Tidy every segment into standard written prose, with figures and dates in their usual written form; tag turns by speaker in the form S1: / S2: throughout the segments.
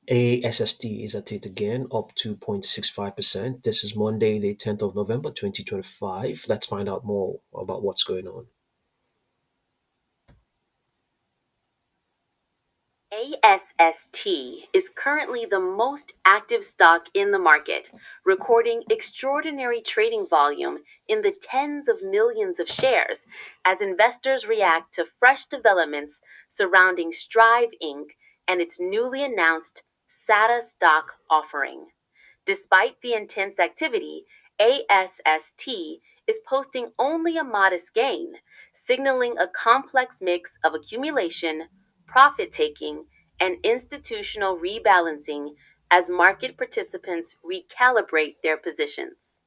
S1: ASST is at it again, up 2.65%. This is Monday, the 10th of November, 2025. Let's find out more about what's going on.
S2: ASST is currently the most active stock in the market, recording extraordinary trading volume in the tens of millions of shares as investors react to fresh developments surrounding Strive Inc. and its newly announced SATA stock offering. Despite the intense activity, ASST is posting only a modest gain, signaling a complex mix of accumulation, profit taking, and institutional rebalancing as market participants recalibrate their positions.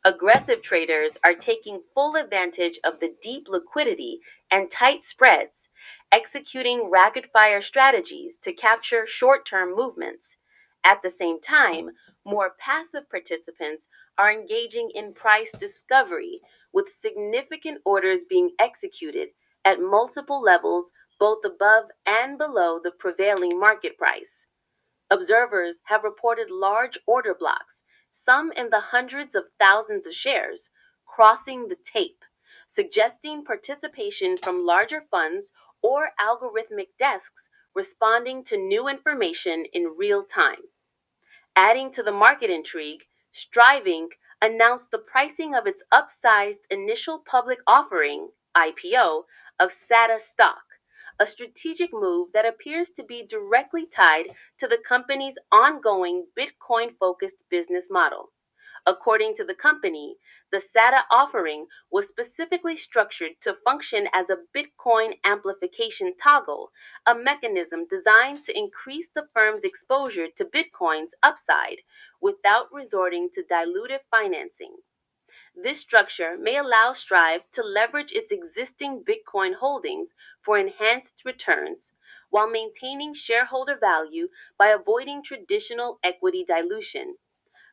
S2: Aggressive traders are taking full advantage of the deep liquidity and tight spreads, executing rapid fire strategies to capture short term movements. At the same time, more passive participants are engaging in price discovery, with significant orders being executed at multiple levels, both above and below the prevailing market price. Observers have reported large order blocks, some in the hundreds of thousands of shares, crossing the tape, suggesting participation from larger funds or algorithmic desks responding to new information in real time. Adding to the market intrigue, Striving announced the pricing of its upsized initial public offering (IPO) of SATA stock, a strategic move that appears to be directly tied to the company's ongoing Bitcoin focused business model. According to the company, the SATA offering was specifically structured to function as a Bitcoin amplification toggle, a mechanism designed to increase the firm's exposure to Bitcoin's upside without resorting to dilutive financing. This structure may allow Strive to leverage its existing Bitcoin holdings for enhanced returns while maintaining shareholder value by avoiding traditional equity dilution.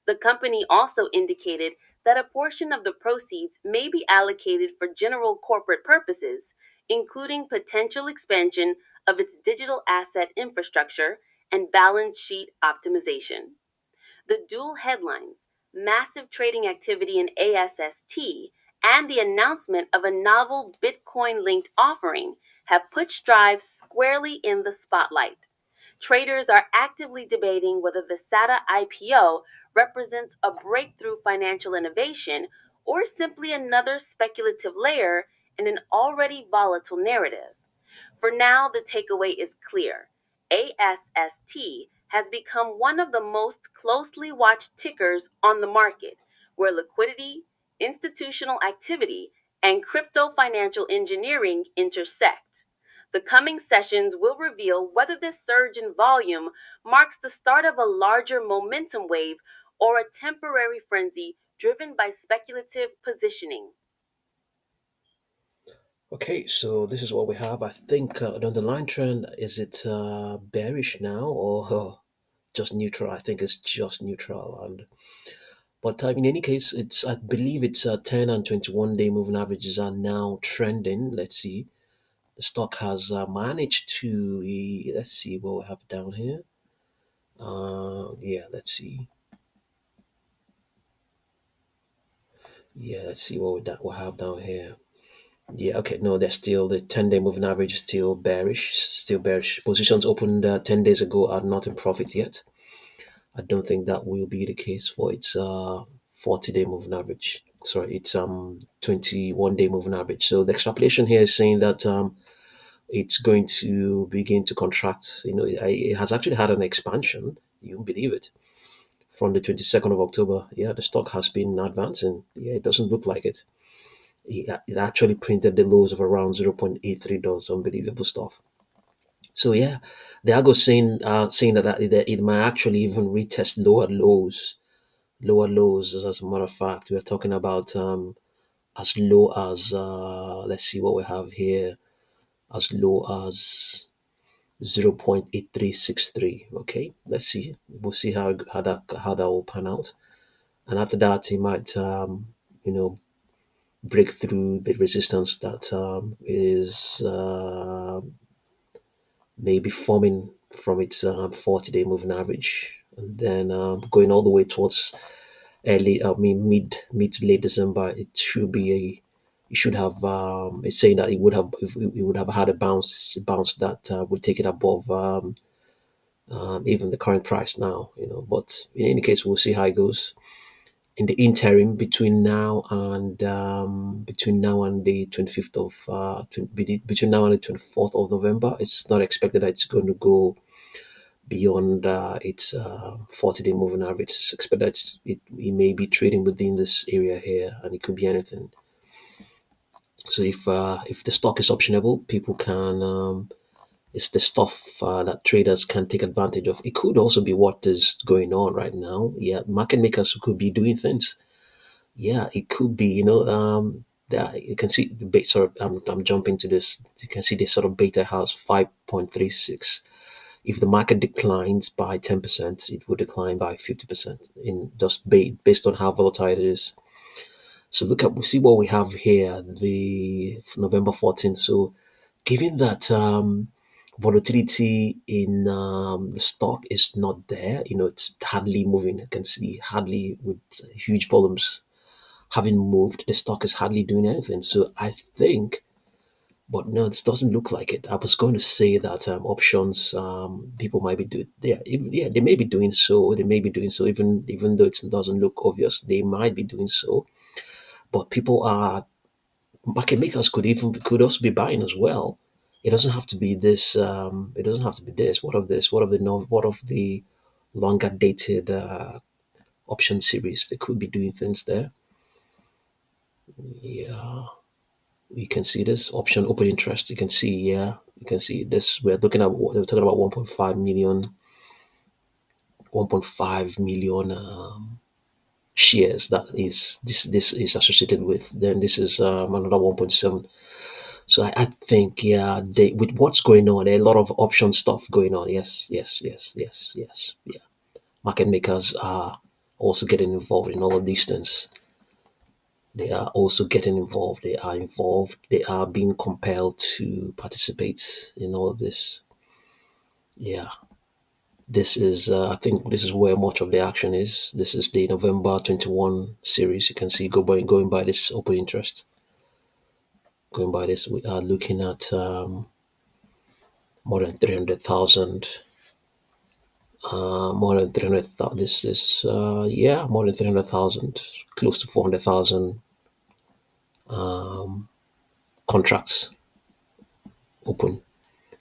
S2: The company also indicated that a portion of the proceeds may be allocated for general corporate purposes, including potential expansion of its digital asset infrastructure and balance sheet optimization. The dual headlines, massive trading activity in ASST, and the announcement of a novel Bitcoin linked offering have put Strive squarely in the spotlight. Traders are actively debating whether the SATA IPO represents a breakthrough financial innovation or simply another speculative layer in an already volatile narrative. For now, the takeaway is clear. ASST has become one of the most closely watched tickers on the market, where liquidity, institutional activity, and crypto financial engineering intersect. The coming sessions will reveal whether this surge in volume marks the start of a larger momentum wave or a temporary frenzy driven by speculative positioning.
S1: Okay, so this is what we have. I think the underlying trend is it bearish now or just neutral? I think it's just neutral. And but in any case, it's I believe it's 10 and 21-day moving averages are now trending. Let's see. The stock has managed to let's see what we have down here. Yeah, let's see. Yeah, let's see what we have down here. Yeah, okay, no, there's still the 10-day moving average is still bearish, still bearish. Positions opened 10 days ago are not in profit yet. I don't think that will be the case for its 40-day moving average. Sorry, it's 21-day moving average. So the extrapolation here is saying that it's going to begin to contract. It has actually had an expansion. You won't believe it. From the 22nd of October, yeah, the stock has been advancing. Yeah, it doesn't look like it. It actually printed the lows of around $0.83. Unbelievable stuff. So yeah, the algo saying that it might actually even retest lower lows. As a matter of fact, we are talking about as low as let's see what we have here, as low as 0.8363. Okay, let's see. We'll see how that will pan out. And after that, he might you know break through the resistance that is maybe forming from its 40-day moving average, and then going all the way towards early, I mean mid to late December. It should have. It's saying that it would have, if it would have had a bounce that would take it above even the current price now. But in any case, we'll see how it goes. In the interim, between now and the 25th of between now and the 24th of November, it's not expected that it's going to go beyond its 40-day moving average. It's expected that it may be trading within this area here, and it could be anything. So if the stock is optionable, people can. It's the stuff that traders can take advantage of. It could also be what is going on right now. Yeah, market makers could be doing things. Yeah, it could be. That you can see the beta. Sorry, I'm jumping to this. You can see this sort of beta has 5.36. If the market declines by 10%, it will decline by 50% in just based on how volatile it is. So we see what we have here, the November 14th. So given that volatility in the stock is not there, it's hardly moving. I can see hardly with huge volumes having moved, the stock is hardly doing anything. So I think, but no, this doesn't look like it. I was going to say that options, people might be doing, yeah, they may be doing so. They may be doing so, even though it doesn't look obvious. They might be doing so, but people are market makers could also be buying as well. It doesn't have to be this. It doesn't have to be this. What of this? What of the longer dated option series? They could be doing things there. Yeah. You can see this option open interest. You can see, yeah, you can see this. We're talking about 1.5 million shares that is this is associated with. Then this is another 1.7. So I think, yeah, with what's going on, there are a lot of option stuff going on. Yes, yes, yes, yes, yes, yeah. Market makers are also getting involved in all of these things. They are also getting involved. They are involved. They are being compelled to participate in all of this. Yeah, I think this is where much of the action is. This is the November 21 series. You can see going by this open interest. Going by this, we are looking at more than 300,000. More than 300,000. This is, yeah, more than 300,000, close to 400,000 contracts open.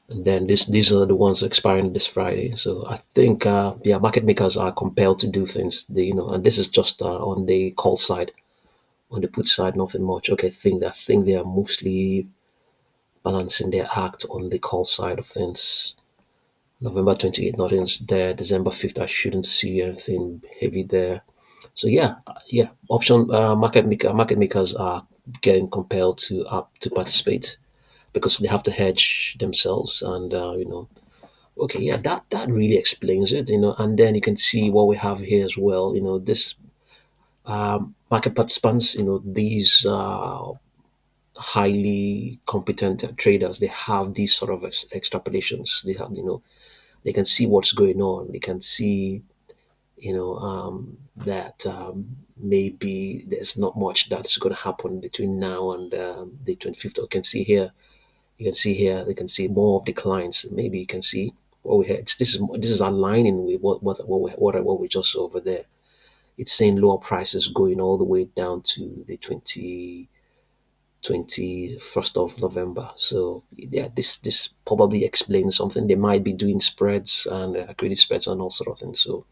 S1: And then these are the ones expiring this Friday. So I think, yeah, market makers are compelled to do things. And this is just on the call side, on the put side, nothing much. Okay, I think they are mostly balancing their act on the call side of things. November 28th, nothing's there. December 5th, I shouldn't see anything heavy there. So yeah, option market makers are getting compelled to participate because they have to hedge themselves, and okay, yeah, that really explains it, and then you can see what we have here as well. This market participants, these highly competent traders, they have these sort of extrapolations. They have, they can see what's going on. They can see, that maybe there's not much that's going to happen between now and the 25th. You can see here, they can see more of the clients. Maybe you can see what we had. This is aligning with what we just saw over there. It's saying lower prices going all the way down to the 21st of November. So yeah, this probably explains something. They might be doing spreads and credit spreads and all sort of things. So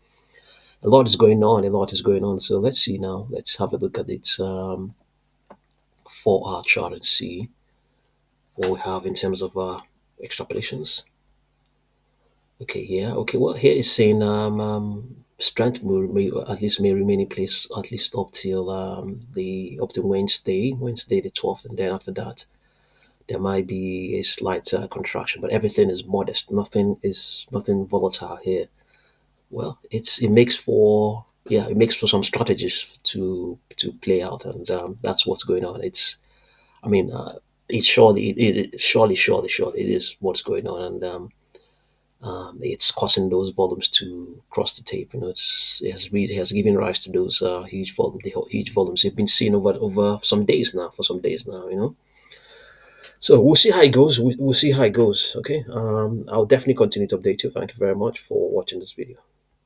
S1: a lot is going on. A lot is going on. So let's see now. Let's have a look at its 4-hour chart and see what we have in terms of extrapolations. Okay, yeah. Okay, well, here is saying strength at least may remain in place at least up to Wednesday the 12th, and then after that there might be a slight contraction, but everything is modest. Nothing volatile here. Well, it makes for some strategies to play out, and that's what's going on. I mean, it's surely, surely it is what's going on, and it's causing those volumes to cross the tape. It has given rise to those huge volumes you've been seeing over some days now, for some days now. So we'll see how it goes. We'll see how it goes. Okay. I'll definitely continue to update you. Thank you very much for watching this video.